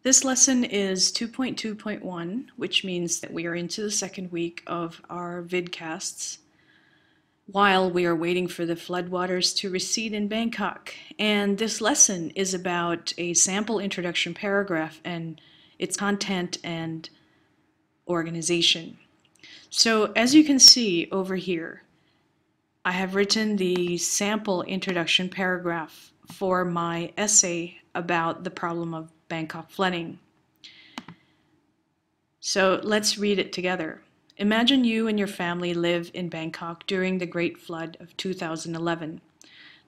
This lesson is 2.2.1, which means that we are into the second week of our vidcasts while we are waiting for the floodwaters to recede in Bangkok. And this lesson is about a sample introduction paragraph and its content and organization. So as you can see over here, I have written the sample introduction paragraph for my essay about the problem of Bangkok flooding. So let's read it together. Imagine you and your family live in Bangkok during the Great Flood of 2011.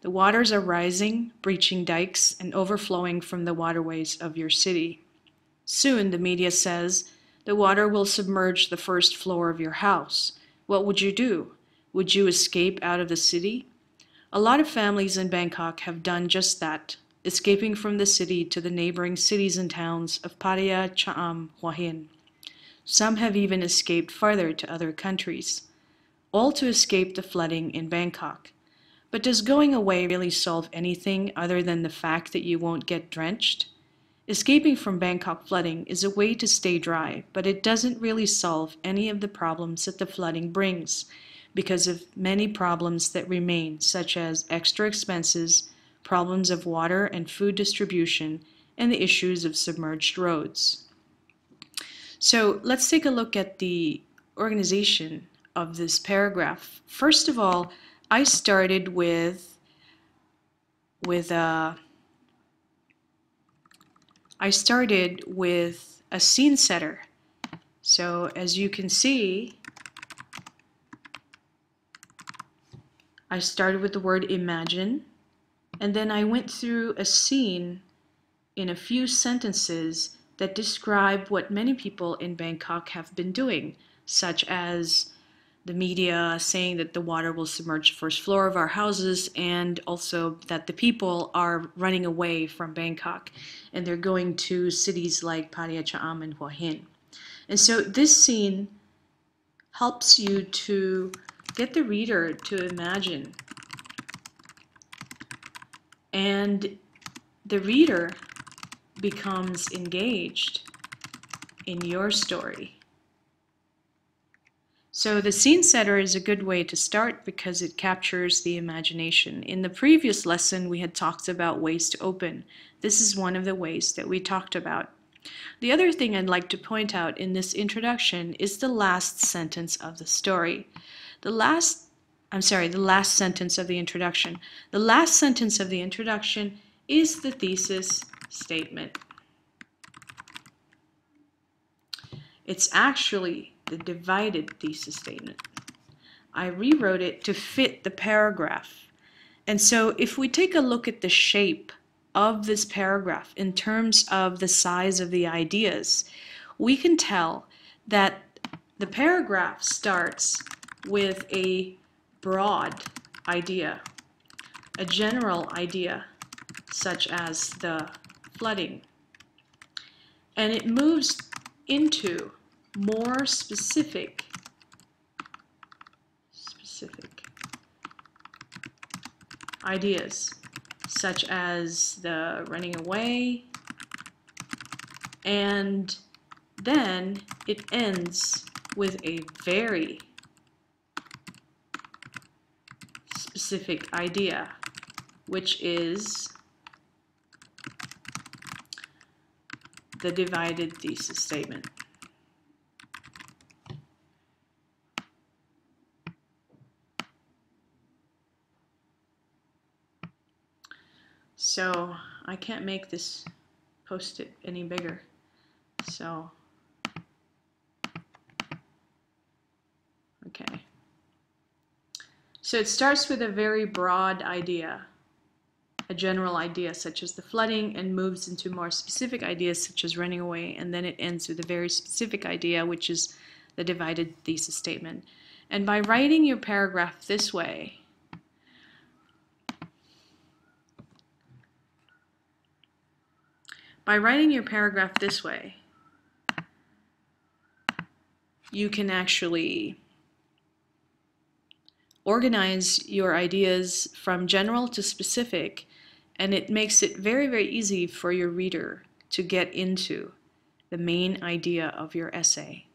The waters are rising, breaching dikes, and overflowing from the waterways of your city. Soon, the media says, the water will submerge the first floor of your house. What would you do? Would you escape out of the city? A lot of families in Bangkok have done just that, escaping from the city to the neighboring cities and towns of Pattaya, Cha'am, Hua Hin. Some have even escaped farther to other countries, all to escape the flooding in Bangkok. But does going away really solve anything other than the fact that you won't get drenched? Escaping from Bangkok flooding is a way to stay dry, but it doesn't really solve any of the problems that the flooding brings, because of many problems that remain, such as extra expenses, problems of water and food distribution, and the issues of submerged roads. So let's take a look at the organization of this paragraph. First of all, I started with a scene setter. So as you can see, I started with the word imagine, and then I went through a scene in a few sentences that describe what many people in Bangkok have been doing, such as the media saying that the water will submerge the first floor of our houses, and also that the people are running away from Bangkok and they're going to cities like Pattaya, Cha'am, and Hua Hin. And so this scene helps you to get the reader to imagine, and the reader becomes engaged in your story. So the scene setter is a good way to start because it captures the imagination. In the previous lesson, we had talked about ways to open. This is one of the ways that we talked about. The other thing I'd like to point out in this introduction is the last sentence of the story. The last sentence of the introduction. The last sentence of the introduction is the thesis statement. It's actually the divided thesis statement. I rewrote it to fit the paragraph. And so if we take a look at the shape of this paragraph in terms of the size of the ideas, we can tell that the paragraph starts with a broad idea, a general idea, such as the flooding, and it moves into more specific ideas, such as the running away, and then it ends with a very specific idea, which is the divided thesis statement. So I can't make this post-it any bigger. So, okay. So it starts with a very broad idea, a general idea such as the flooding, and moves into more specific ideas such as running away, and then it ends with a very specific idea, which is the divided thesis statement. And by writing your paragraph this way, you can actually organize your ideas from general to specific, and it makes it very, very easy for your reader to get into the main idea of your essay.